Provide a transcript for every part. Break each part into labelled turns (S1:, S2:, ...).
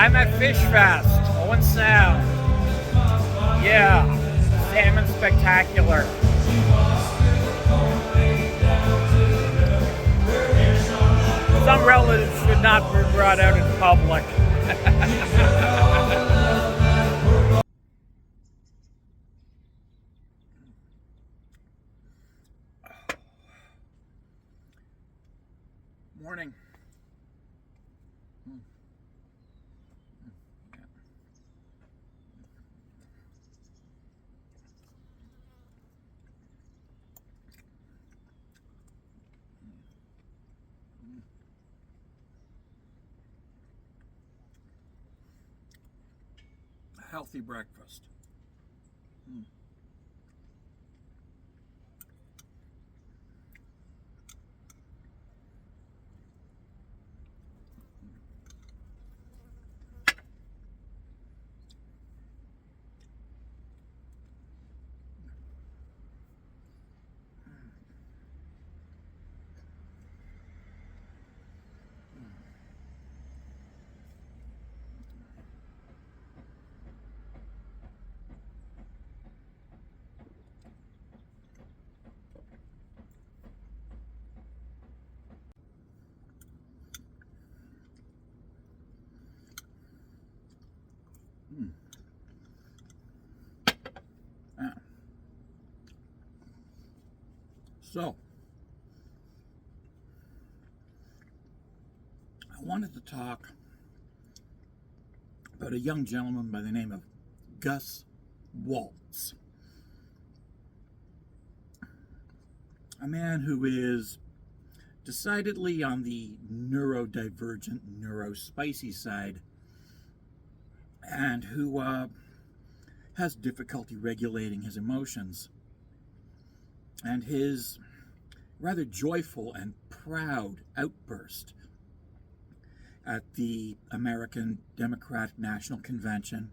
S1: I'm at Fish Fest, Owen Sound. Yeah, salmon spectacular. Some relatives should not be brought out in public. Morning. A healthy breakfast. So, I wanted to talk about a young gentleman by the name of Gus Waltz. A man who is decidedly on the neurodivergent, neurospicy side, and who has difficulty regulating his emotions. And his rather joyful and proud outburst at the American Democratic National Convention,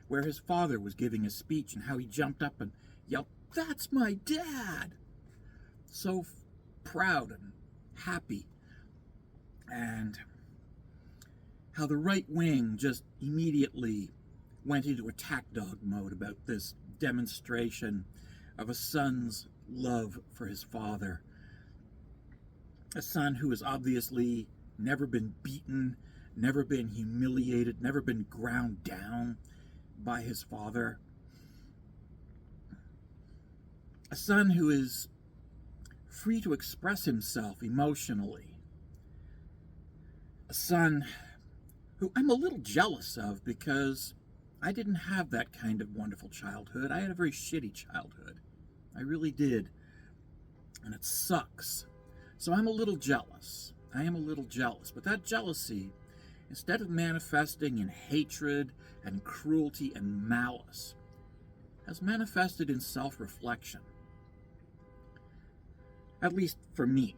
S1: where his father was giving a speech, and how he jumped up and yelled, "That's my dad!" So proud and happy. And how the right wing just immediately went into attack dog mode about this demonstration of a son's love for his father. A son who has obviously never been beaten, never been humiliated, never been ground down by his father. A son who is free to express himself emotionally. A son who I'm a little jealous of, because I didn't have that kind of wonderful childhood. I had a very shitty childhood. I really did. And it sucks. So I'm a little jealous. I am a little jealous. But that jealousy, instead of manifesting in hatred and cruelty and malice, has manifested in self-reflection. At least for me.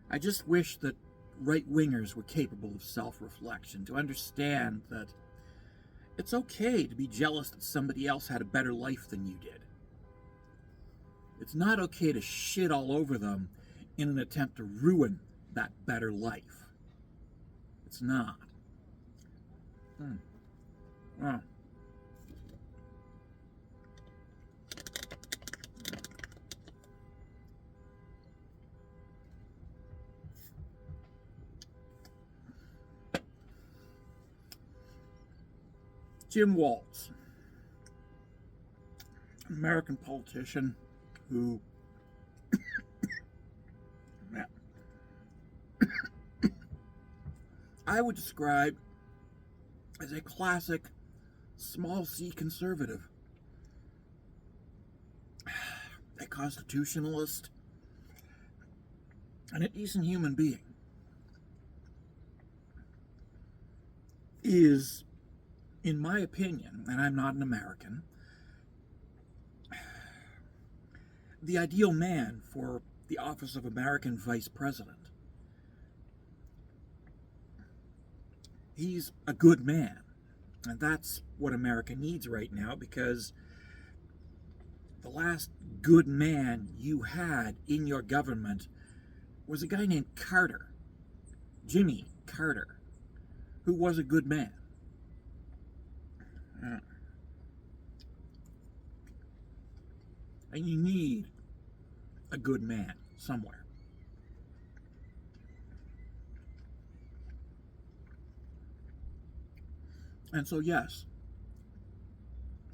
S1: I just wish that right-wingers were capable of self-reflection, to understand that it's okay to be jealous that somebody else had a better life than you did. It's not okay to shit all over them in an attempt to ruin that better life. It's not. Oh. Tim Walz, an American politician who I would describe as a classic small c conservative, a constitutionalist, and a decent human being, is, in my opinion, and I'm not an American, the ideal man for the office of American Vice President. He's a good man, and that's what America needs right now, because the last good man you had in your government was a guy named Carter, Jimmy Carter, who was a good man. And you need a good man somewhere. And so, yes,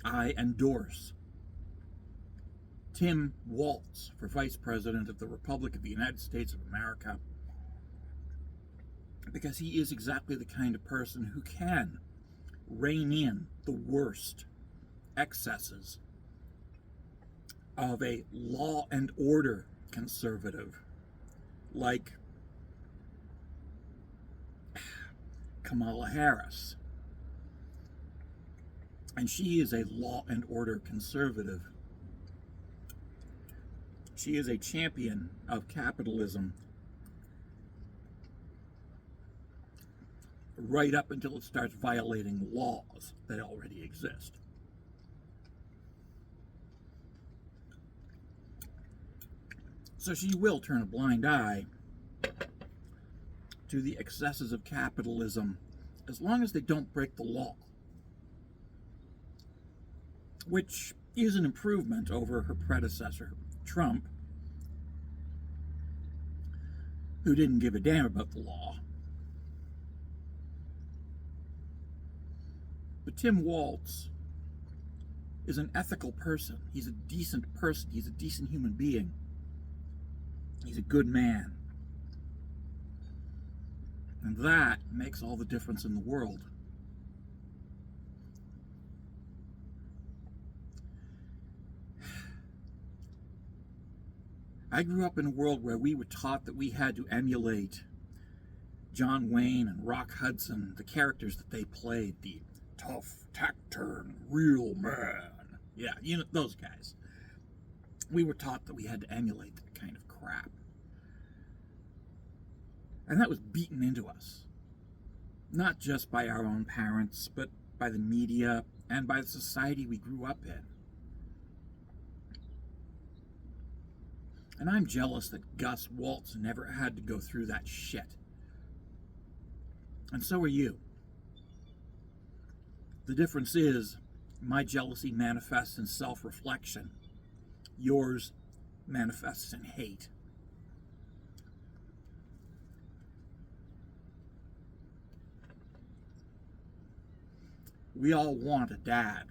S1: I endorse Tim Walz for Vice President of the Republic of the United States of America, because he is exactly the kind of person who can rein in the worst excesses of a law and order conservative like Kamala Harris. And she is a law and order conservative. She is a champion of capitalism right up until it starts violating laws that already exist. So she will turn a blind eye to the excesses of capitalism as long as they don't break the law, which is an improvement over her predecessor, Trump, who didn't give a damn about the law. But Tim Walz is an ethical person. He's a decent person. He's a decent human being. He's a good man. And that makes all the difference in the world. I grew up in a world where we were taught that we had to emulate John Wayne and Rock Hudson, the characters that they played, the tough, taciturn, real man. Yeah, you know, those guys. We were taught that we had to emulate that kind of crap. And that was beaten into us. Not just by our own parents, but by the media and by the society we grew up in. And I'm jealous that Gus Waltz never had to go through that shit. And so are you. The difference is, my jealousy manifests in self-reflection. Yours manifests in hate. We all want a dad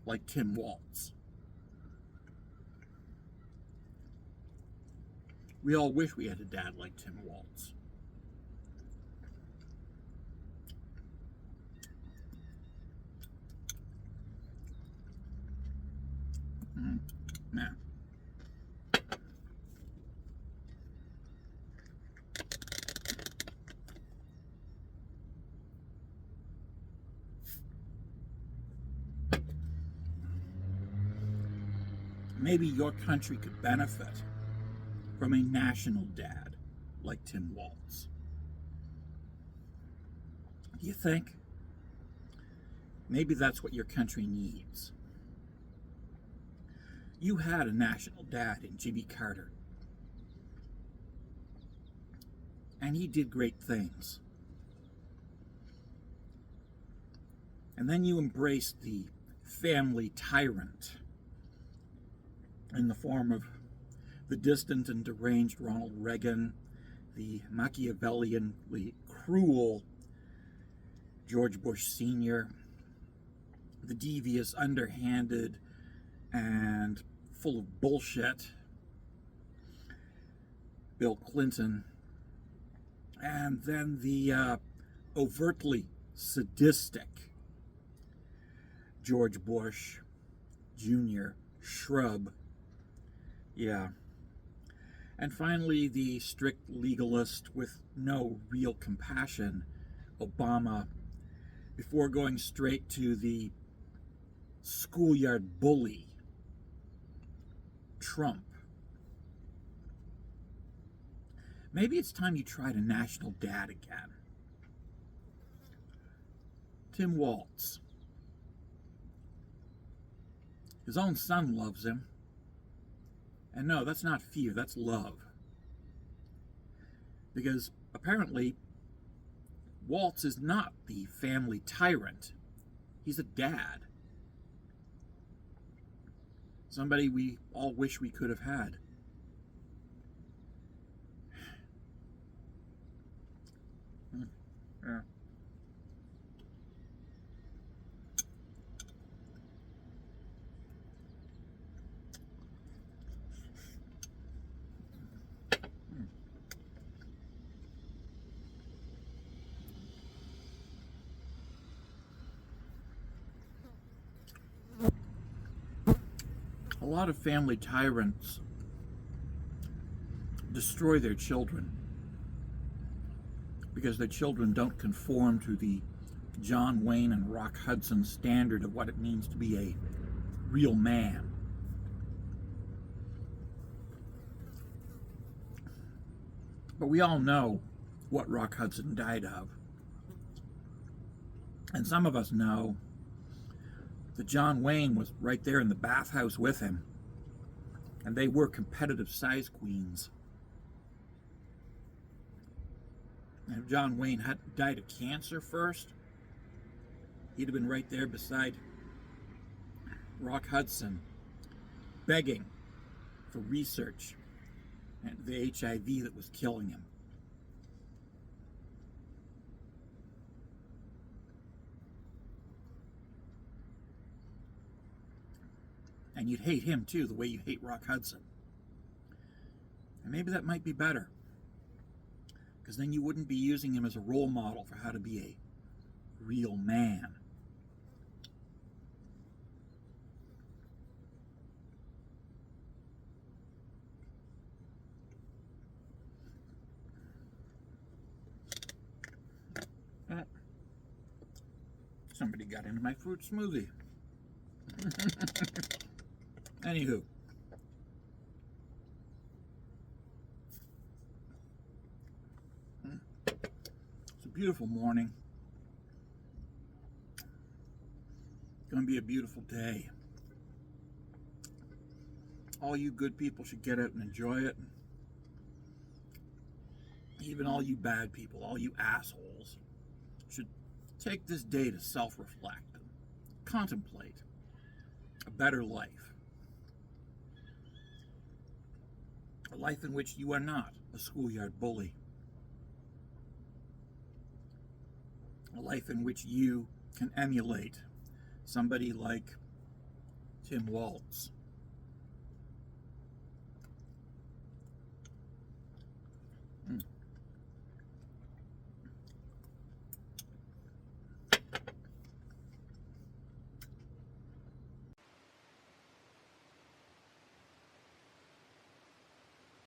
S1: like Tim Walz. We all wish we had a dad like Tim Walz. Yeah. Maybe your country could benefit from a national dad like Tim Walz. Do you think? Maybe that's what your country needs. You had a national dad in Jimmy Carter. And he did great things. And then you embraced the family tyrant in the form of the distant and deranged Ronald Reagan, the Machiavellianly cruel George Bush Sr., the devious, underhanded, and full of bullshit Bill Clinton, and then the overtly sadistic George Bush Jr. shrub. Yeah. And finally, the strict legalist with no real compassion, Obama, before going straight to the schoolyard bully, Trump. Maybe it's time you tried a national dad again. Tim Walz. His own son loves him. And no, that's not fear, that's love. Because apparently, Walz is not the family tyrant. He's a dad. Somebody we all wish we could have had. Yeah. A lot of family tyrants destroy their children because their children don't conform to the John Wayne and Rock Hudson standard of what it means to be a real man. But we all know what Rock Hudson died of. And some of us know that John Wayne was right there in the bathhouse with him. And they were competitive size queens. And if John Wayne had died of cancer first, he'd have been right there beside Rock Hudson, begging for research and the HIV that was killing him. And you'd hate him too, the way you hate Rock Hudson. And maybe that might be better, because then you wouldn't be using him as a role model for how to be a real man. Somebody got into my fruit smoothie. Anywho. It's a beautiful morning. It's going to be a beautiful day. All you good people should get out and enjoy it. Even all you bad people, all you assholes, should take this day to self-reflect and contemplate a better life. A life in which you are not a schoolyard bully. A life in which you can emulate somebody like Tim Walz.